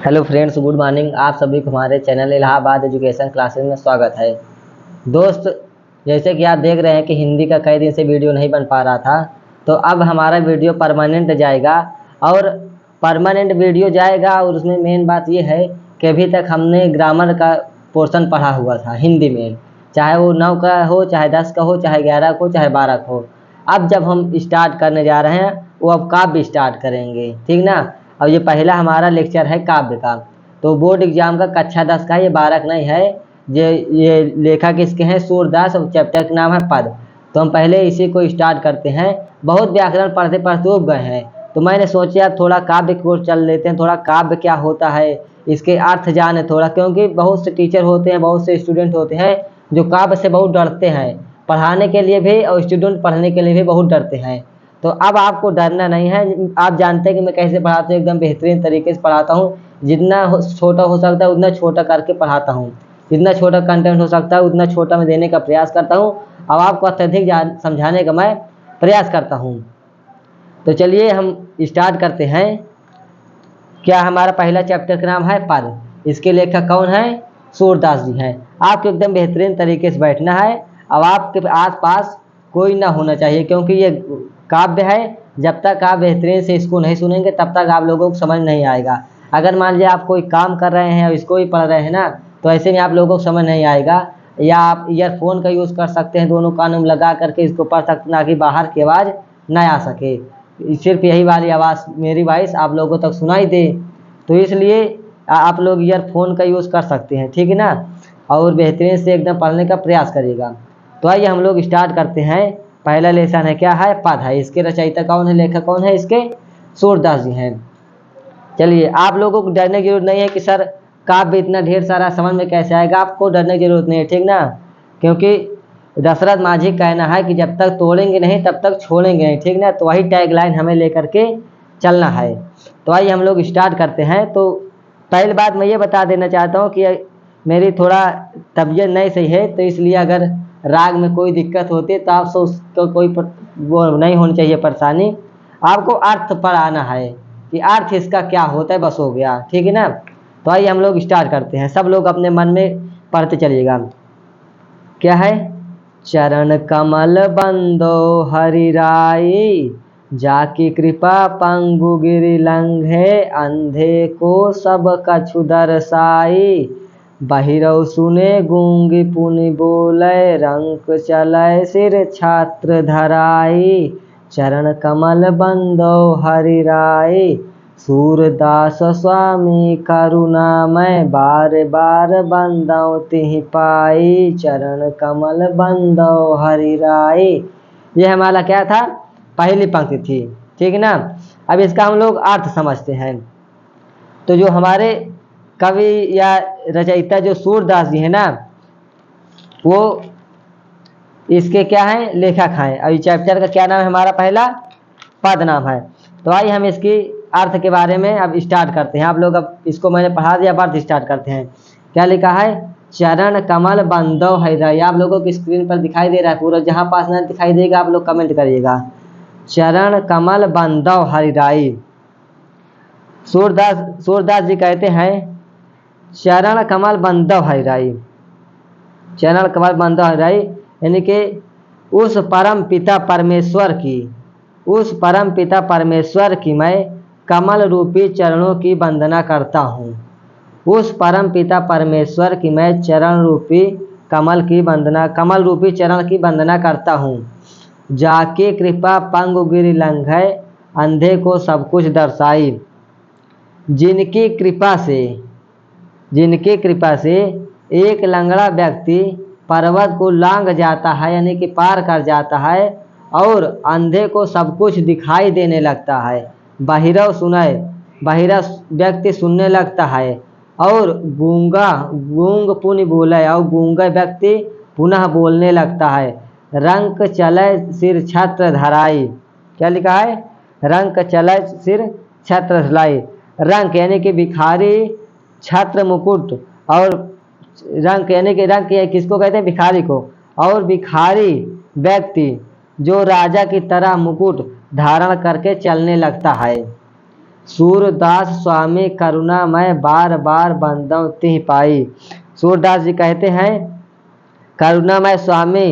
Hello friends, good morning. आप सभी को हमारे चैनल इलाहाबाद एजुकेशन क्लासेस में स्वागत है। दोस्त, जैसे कि आप देख रहे हैं कि हिंदी का कई दिन से वीडियो नहीं बन पा रहा था, तो अब हमारा वीडियो परमानेंट जाएगा। और परमानेंट वीडियो जाएगा और उसमें मेन बात ये है कि अभी तक हमने ग्रामर का पोर्शन पढ़ा हुआ था हिंदी में, चाहे वो 9 का हो, चाहे 10 का हो, चाहे 11 का हो, चाहे 12 का हो। अब जब हम स्टार्ट करने जा रहे हैं वो अब काव्य स्टार्ट करेंगे, ठीक ना। अब ये पहला हमारा लेक्चर है काव्य का। तो बोर्ड एग्जाम का कक्षा 10 का, ये 12 का नहीं है। ये लेखक इसके हैं सूरदास और चैप्टर का नाम है पद। तो हम पहले इसी को स्टार्ट करते हैं। बहुत व्याकरण पढ़ते पढ़ते उब गए हैं, तो मैंने सोचा थोड़ा काव्य की ओर चल लेते हैं। थोड़ा काव्य क्या होता है, इसके अर्थ जाने थोड़ा, क्योंकि बहुत से टीचर होते हैं, बहुत से स्टूडेंट होते हैं जो काव्य से बहुत डरते हैं, पढ़ाने के लिए भी और स्टूडेंट पढ़ने के लिए भी बहुत डरते हैं। तो अब आपको डरना नहीं है। आप जानते हैं कि मैं कैसे पढ़ाता हूँ, एकदम बेहतरीन तरीके से पढ़ाता हूँ। जितना छोटा हो सकता है उतना छोटा करके पढ़ाता हूँ, जितना छोटा कंटेंट हो सकता है उतना छोटा मैं देने का प्रयास करता हूँ। अब आपको अत्यधिक समझाने का मैं प्रयास करता हूँ। तो चलिए हम स्टार्ट करते हैं। क्या हमारा पहला चैप्टर का नाम है पद। इसके लेखक कौन है? सूरदास जी हैं। आपको एकदम बेहतरीन तरीके से बैठना है। अब आपके आसपास कोई ना होना चाहिए, क्योंकि ये काव्य है। जब तक आप बेहतरीन से इसको नहीं सुनेंगे तब तक आप लोगों को समझ नहीं आएगा। अगर मान लीजिए आप कोई काम कर रहे हैं और इसको ही पढ़ रहे हैं ना, तो ऐसे में आप लोगों को समझ नहीं आएगा। या आप ईयरफोन का यूज़ कर सकते हैं, दोनों कानों में लगा करके इसको पढ़ सकते हैं, ना कि बाहर की आवाज़ ना आ सके, सिर्फ यही वाली आवाज़ मेरी वॉइस आप लोगों तक सुनाई दे। तो इसलिए आप लोग ईयरफोन का यूज़ कर सकते हैं, ठीक है ना। और बेहतरीन से एकदम पढ़ने का प्रयास करिएगा। तो आइए हम लोग स्टार्ट करते हैं। पहला लेसन है, क्या है? पद है। इसके रचयिता कौन है, लेखक कौन है इसके? सूरदास जी हैं। चलिए, आप लोगों को डरने की जरूरत नहीं है कि सर काव्य इतना ढेर सारा समझ में कैसे आएगा। आपको डरने की जरूरत नहीं है, ठीक ना। क्योंकि दशरथ माझी कहना है कि जब तक तोड़ेंगे नहीं तब तक छोड़ेंगे नहीं, ठीक ना। तो वही टैगलाइन हमें लेकर के चलना है। तो आइए हम लोग स्टार्ट करते हैं। तो पहली बात मैं ये बता देना चाहता हूँ कि मेरी थोड़ा तबीयत नहीं सही है, तो इसलिए अगर राग में कोई दिक्कत होती है तो आपसे उसको कोई वो नहीं होनी चाहिए परेशानी। आपको अर्थ पर आना है कि अर्थ इसका क्या होता है, बस हो गया, ठीक है ना। तो आइए हम लोग स्टार्ट करते हैं। सब लोग अपने मन में पढ़ते चलिएगा। क्या है? चरण कमल बंदो हरि राई, जाकी कृपा पंगु गिरि लंघे, अंधे को सब कछु दर्शाई, बहिरौ सुने गूंगी पुनि बोले, रंक चलय सिर छात्र धराई, चरण कमल बंदो हरि राई, सूरदास स्वामी करुणामय, बार बार बंदौ तिहि पाई, चरण कमल बंदौ हरि राई। ये हमारा क्या था? पहली पंक्ति थी, ठीक है ना। अब इसका हम लोग अर्थ समझते हैं। तो जो हमारे कवि या रचयिता जो सूरदास जी है ना, वो इसके क्या है? लेखक हैं। और चैप्टर का क्या नाम है? हमारा पहला पद नाम है। तो आइए हम इसकी अर्थ के बारे में अब स्टार्ट करते हैं। आप लोग अब इसको मैंने पढ़ा दिया, अब अर्थ स्टार्ट करते हैं। क्या लिखा है? चरण कमल बंदो हरि राई। आप लोगों की स्क्रीन पर दिखाई दे रहा है पूरा, जहां पास ना दिखाई देगा आप लोग कमेंट करिएगा। चरण कमल बंदो हरि राई। सूरदास जी कहते हैं चरण कमल बंदो हरि राई। चरण कमल बंदो हरि राई यानी कि उस परम पिता परमेश्वर की मैं कमल रूपी चरणों की वंदना करता हूँ। उस परम पिता परमेश्वर की मैं चरण रूपी कमल रूपी चरण की वंदना करता हूँ। जाके कृपा पंगु गिरि लंघै, अंधे को सब कुछ दर्शाई। जिनकी कृपा से एक लंगड़ा व्यक्ति पर्वत को लांघ जाता है, यानी कि पार कर जाता है, और अंधे को सब कुछ दिखाई देने लगता है। बहिरा व्यक्ति सुनने लगता है, और गूंग पुनि बोले, और गूंगा व्यक्ति पुनः बोलने लगता है। रंक चले सिर छत्र धराई। क्या लिखा है? रंक चले सिर छत्र धराई। रंक यानी कि भिखारी, छत्र मुकुट, और रंक यानी कि रंक किसको कहते हैं? भिखारी को। और भिखारी व्यक्ति जो राजा की तरह मुकुट धारण करके चलने लगता है। सूरदास स्वामी करुणा मैं बार बार बंदों तिह पाई। सूरदास जी कहते हैं, करुणामय स्वामी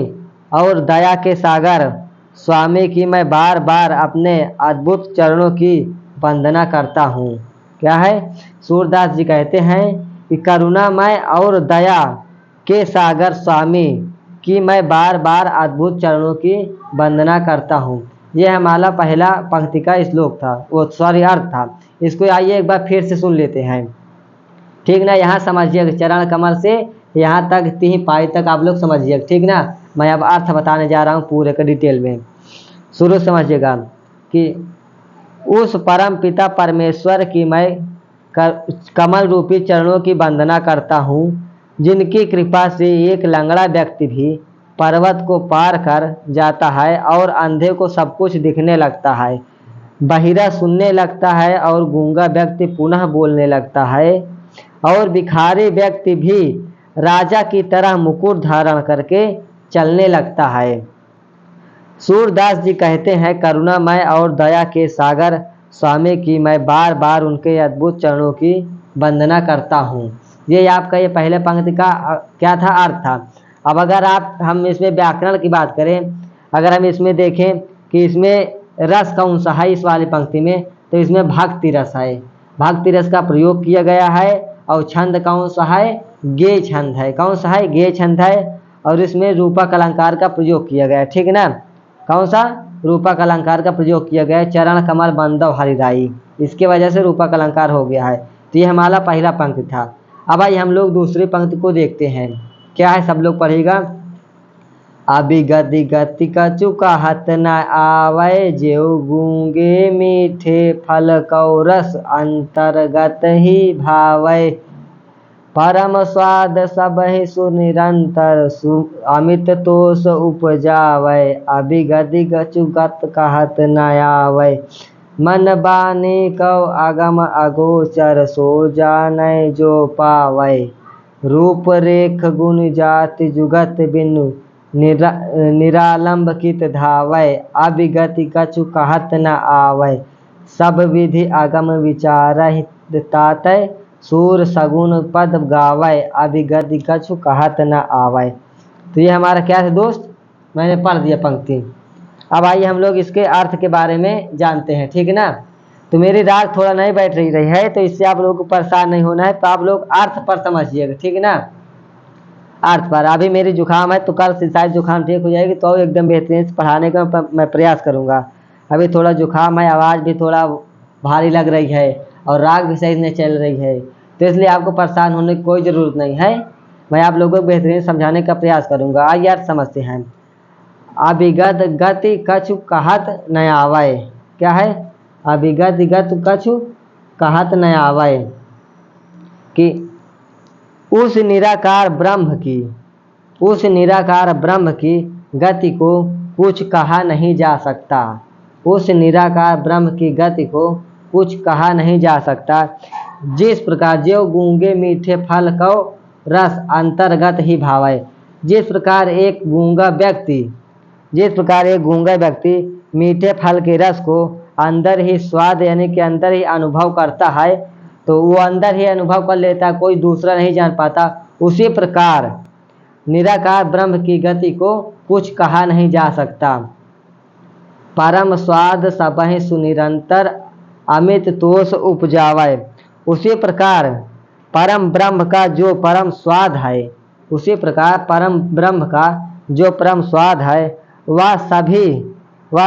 और दया के सागर स्वामी की मैं बार बार अपने अद्भुत चरणों की वंदना करता हूँ। क्या है? सूरदास जी कहते हैं कि करुणामय और दया के सागर स्वामी की मैं बार बार अद्भुत चरणों की वंदना करता हूँ। यह हमारा पहला पंक्ति का श्लोक था, वो सॉरी अर्थ था। इसको आइए एक बार फिर से सुन लेते हैं, ठीक ना। यहाँ समझिए, चरण कमल से यहाँ तक तिह पाई तक आप लोग समझिए, ठीक ना। मैं अब अर्थ बताने जा रहा हूँ पूरे का डिटेल में। शुरू समझिएगा कि उस परम पिता परमेश्वर की मैं कमल रूपी चरणों की वंदना करता हूँ, जिनकी कृपा से एक लंगड़ा व्यक्ति भी पर्वत को पार कर जाता है और अंधे को सब कुछ दिखने लगता है, बहिरा सुनने लगता है और गूंगा व्यक्ति पुनः बोलने लगता है, और भिखारी व्यक्ति भी राजा की तरह मुकुट धारण करके चलने लगता है। सूरदास जी कहते हैं, करुणामय और दया के सागर स्वामी की मैं बार बार उनके अद्भुत चरणों की वंदना करता हूँ। ये आपका ये पहले पंक्ति का क्या था? अर्थ था। अब अगर हम इसमें व्याकरण की बात करें, अगर हम इसमें देखें कि इसमें रस कौन सा है इस वाली पंक्ति में, तो इसमें भक्ति रस है। भक्ति रस का प्रयोग किया गया है। और छंद कौन सा है? गे छंद है। कौन सा है? गे छंद है। और इसमें रूपक अलंकार का प्रयोग किया गया है, ठीक ना। कौन सा? रूपक अलंकार का प्रयोग किया गया है। चरण कमल बंदव हरिराई, इसके वजह से रूपक अलंकार हो गया है। तो ये हमारा पहला पंक्ति था। अब आइए हम लोग दूसरी पंक्ति को देखते हैं, क्या है, सब लोग पढ़ेगा। अभिगति गति कछु कहत न आवे, जेऊ गूंगे मीठे फल कौ रस अंतर्गत ही भावे, परम स्वाद सबहि सुनिरंतर अमित तोष उपजावे, अभिगति कछु गत कहत न आवे, मन बानी कौ अगम अगोचर सो जानै जो पावे, रूप रेख गुण जाति जुगत बिनु निरालंब कित धावै, अभिगति कछु कहत न आवै, सब विधि अगम विचारहि तातै, सूर सगुन पद गावै, अभिगति कछु कहत न आवै। तो ये हमारा क्या है दोस्त? मैंने पढ़ दिया पंक्ति। अब आइए हम लोग इसके अर्थ के बारे में जानते हैं, ठीक ना। तो मेरी राग थोड़ा नहीं बैठ रही है, तो इससे आप लोगों को परेशान नहीं होना है। तो आप लोग अर्थ पर समझिएगा, ठीक ना। अर्थ पर अभी मेरी जुकाम है, तो कल से शायद जुकाम ठीक हो जाएगी, तो एकदम बेहतरीन से पढ़ाने का मैं प्रयास करूंगा। अभी थोड़ा जुकाम है, आवाज़ भी थोड़ा भारी लग रही है और राग भी सही नहीं चल रही है, तो इसलिए आपको परेशान होने की कोई ज़रूरत नहीं है। मैं आप लोगों को बेहतरीन समझाने का प्रयास करूंगा। आइए यार समझते हैं। अभिगत गति कछु कहत न आवे, क्या है? अभिगत गति कछु कहत न आवे, कि उस निराकार ब्रह्म की गति को कुछ कहा नहीं जा सकता। उस निराकार ब्रह्म की गति को कुछ कहा नहीं जा सकता। जिस प्रकार जो गूंगे मीठे फल को रस अंतर्गत ही भावे, जिस प्रकार एक गूंगा व्यक्ति मीठे फल के रस को अंदर ही स्वाद यानी कि अंदर ही अनुभव करता है, तो वो अंदर ही अनुभव कर लेता, कोई दूसरा नहीं जान पाता। उसी प्रकार निराकार ब्रह्म की गति को कुछ कहा नहीं जा सकता। परम स्वाद सबहि सुनिरंतर अमित तोष उपजावे, उसी प्रकार परम ब्रह्म का जो परम स्वाद है, उसी प्रकार परम ब्रह्म का जो परम स्वाद है, वह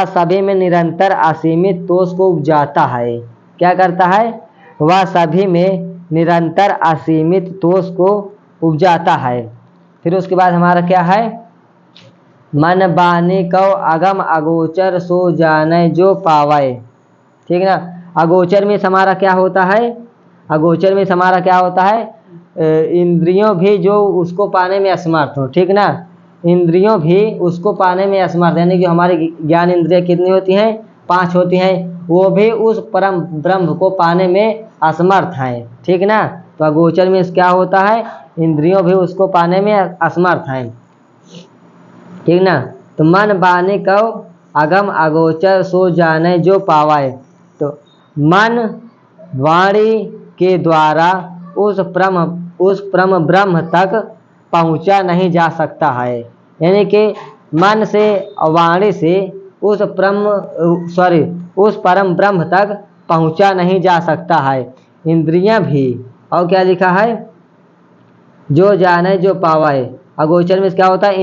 सभी में निरंतर असीमित तोष को उपजाता है। क्या करता है? वह सभी में निरंतर असीमित तोष को उपजाता है। फिर उसके बाद हमारा क्या है? मन बानी कौ अगम अगोचर सो जाने जो पावे, ठीक ना। अगोचर में हमारा क्या होता है? अगोचर में हमारा क्या होता है? इंद्रियों भी जो उसको पाने में असमर्थ हो, ठीक ना। इंद्रियों भी उसको पाने में असमर्थ, यानी कि हमारी ज्ञान इंद्रियां कितनी होती हैं? 5 होती हैं। वो भी उस परम ब्रह्म को पाने में असमर्थ हैं, ठीक ना। तो अगोचर में क्या होता है? इंद्रियों भी उसको पाने में असमर्थ हैं, ठीक ना। तो मन बानी कौ अगम अगोचर सो जाने जो पावाए, तो मन वाणी के द्वारा उस परम ब्रह्म तक पहुंचा नहीं जा सकता है। यानी कि मन से और वाणी से उस परम ब्रह्म तक पहुंचा नहीं जा सकता है। इंद्रियां भी, और क्या लिखा है, जो जाने जो पावे। अगोचर में क्या होता है,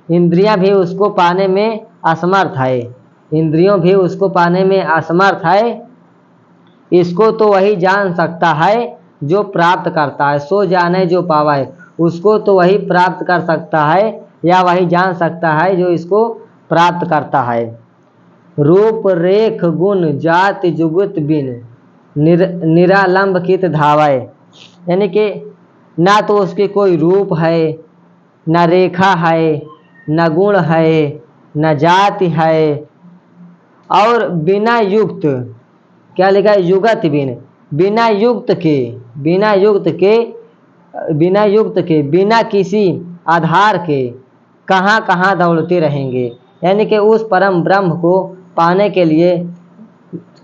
इंद्रियां भी उसको पाने में असमर्थ है। इंद्रियों भी उसको पाने में असमर्थ है। इसको तो वही जान सकता है जो प्राप्त करता है। सो जाने जो पावे, उसको तो वही प्राप्त कर सकता है या वही जान सकता है जो इसको प्राप्त करता है। रूप रेख गुण जाति जुगत बिन निरालंब कित धावे। यानी कि ना तो उसके कोई रूप है, न रेखा है, न गुण है, न जाति है, और बिना युक्त, क्या लिखा है, युगत बिन, बिना युक्त के बिना किसी आधार के कहाँ कहाँ दौड़ते रहेंगे। यानी कि उस परम ब्रह्म को पाने के लिए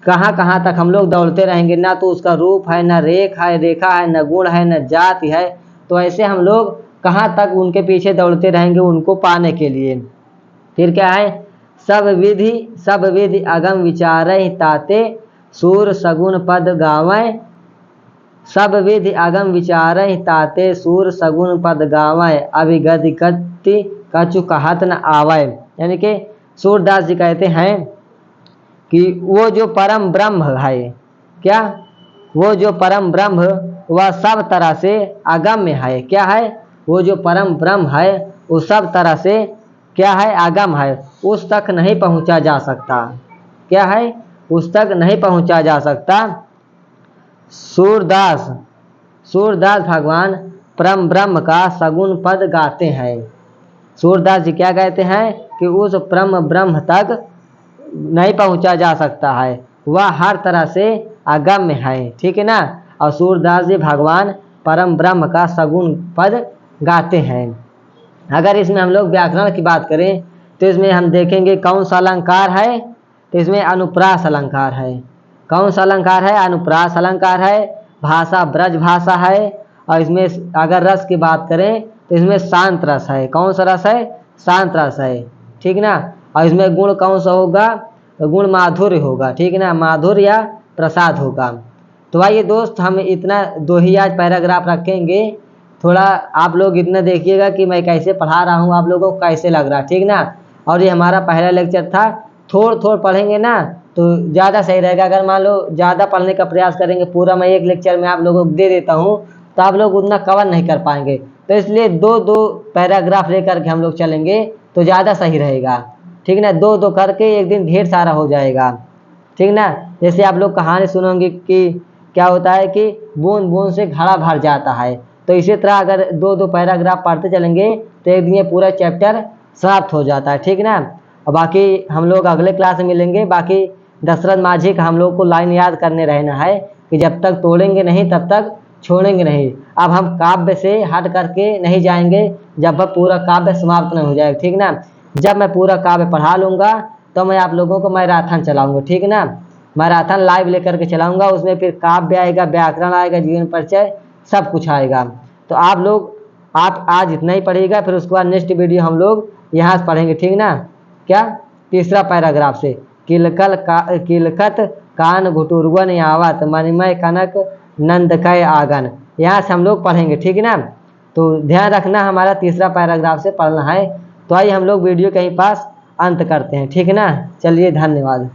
कहाँ कहाँ तक हम लोग दौड़ते रहेंगे। ना तो उसका रूप है, न रेखा है, न गुण है, न जाति है। तो ऐसे हम लोग कहाँ तक उनके पीछे दौड़ते रहेंगे उनको पाने के लिए। फिर क्या है, सब विधि अगम विचारहि ताते सूर सगुन पद गावै। सब विधि अगम विचारहि ताते सूर सगुन पद गावै, अभिगति गति कछु कहत न आवै। यानी कि सूरदास जी कहते हैं कि वो जो परम ब्रह्म है, क्या, वो जो परम ब्रह्म वह सब तरह से अगम्य है। क्या है, वो जो परम ब्रह्म है वो सब तरह से क्या है, अगम है, उस तक नहीं पहुंचा जा सकता। क्या है, उस तक नहीं पहुंचा जा सकता। सूरदास भगवान परम ब्रह्म का सगुन पद गाते हैं। सूरदास जी क्या कहते हैं कि उस परम ब्रह्म तक नहीं पहुंचा जा सकता है, वह हर तरह से अगम्य है। ठीक है ना। और सूरदास जी भगवान परम ब्रह्म का सगुन पद गाते हैं। अगर इसमें हम लोग व्याकरण की बात करें तो इसमें हम देखेंगे कौन सा अलंकार है, तो इसमें अनुप्रास अलंकार है। कौन सा अलंकार है, अनुप्रास अलंकार है। भाषा ब्रज भाषा है। और इसमें अगर रस की बात करें तो इसमें शांत रस है। कौन सा रस है, शांत रस है। ठीक ना। और इसमें गुण कौन सा होगा, तो गुण माधुर्य होगा। ठीक ना, माधुर्य या प्रसाद होगा। तो आइए दोस्त, हम इतना 2 ही आज पैराग्राफ रखेंगे। थोड़ा आप लोग इतना देखिएगा कि मैं कैसे पढ़ा रहा हूँ, आप लोगों को कैसे लग रहा है। ठीक ना। और ये हमारा पहला लेक्चर था, थोड़ा पढ़ेंगे ना तो ज़्यादा सही रहेगा। अगर मान लो ज़्यादा पढ़ने का प्रयास करेंगे, पूरा मैं एक लेक्चर में आप लोगों को दे देता हूँ तो आप लोग उतना कवर नहीं कर पाएंगे। तो इसलिए 2 पैराग्राफ लेकर के हम लोग चलेंगे तो ज़्यादा सही रहेगा। ठीक ना, 2 करके एक दिन ढेर सारा हो जाएगा। ठीक ना। जैसे आप लोग कहानी सुनोगे कि क्या होता है कि बूंद बूंद से घड़ा भर जाता है, तो इसी तरह अगर 2 पैराग्राफ पढ़ते चलेंगे तो एक दिन ये पूरा चैप्टर समाप्त हो जाता है। ठीक ना। और बाकी हम लोग अगले क्लास में मिलेंगे। बाकी दशरथ माझी का हम लोग को लाइन याद करने रहना है कि जब तक तोड़ेंगे नहीं तब तक छोड़ेंगे नहीं। अब हम काव्य से हट करके नहीं जाएंगे जब पूरा काव्य समाप्त नहीं हो जाएगा। ठीक ना। जब मैं पूरा काव्य पढ़ा लूँगा तो मैं आप लोगों को मैराथन चलाऊँगा। ठीक ना, मैराथन लाइव लेकर के चलाऊँगा। उसमें फिर काव्य आएगा, व्याकरण आएगा, जीवन परिचय, सब कुछ आएगा। तो आप आज इतना ही पढ़िएगा, फिर उसके बाद नेक्स्ट वीडियो हम लोग यहाँ से पढ़ेंगे। ठीक ना। क्या, तीसरा पैराग्राफ से, किलकत कान घुटुरवन आवत मणिमय कनक नंद कय आगन, यहाँ से हम लोग पढ़ेंगे। ठीक है ना। तो ध्यान रखना, हमारा तीसरा पैराग्राफ से पढ़ना है। तो आइए हम लोग वीडियो कहीं पास अंत करते हैं। ठीक है ना। चलिए, धन्यवाद।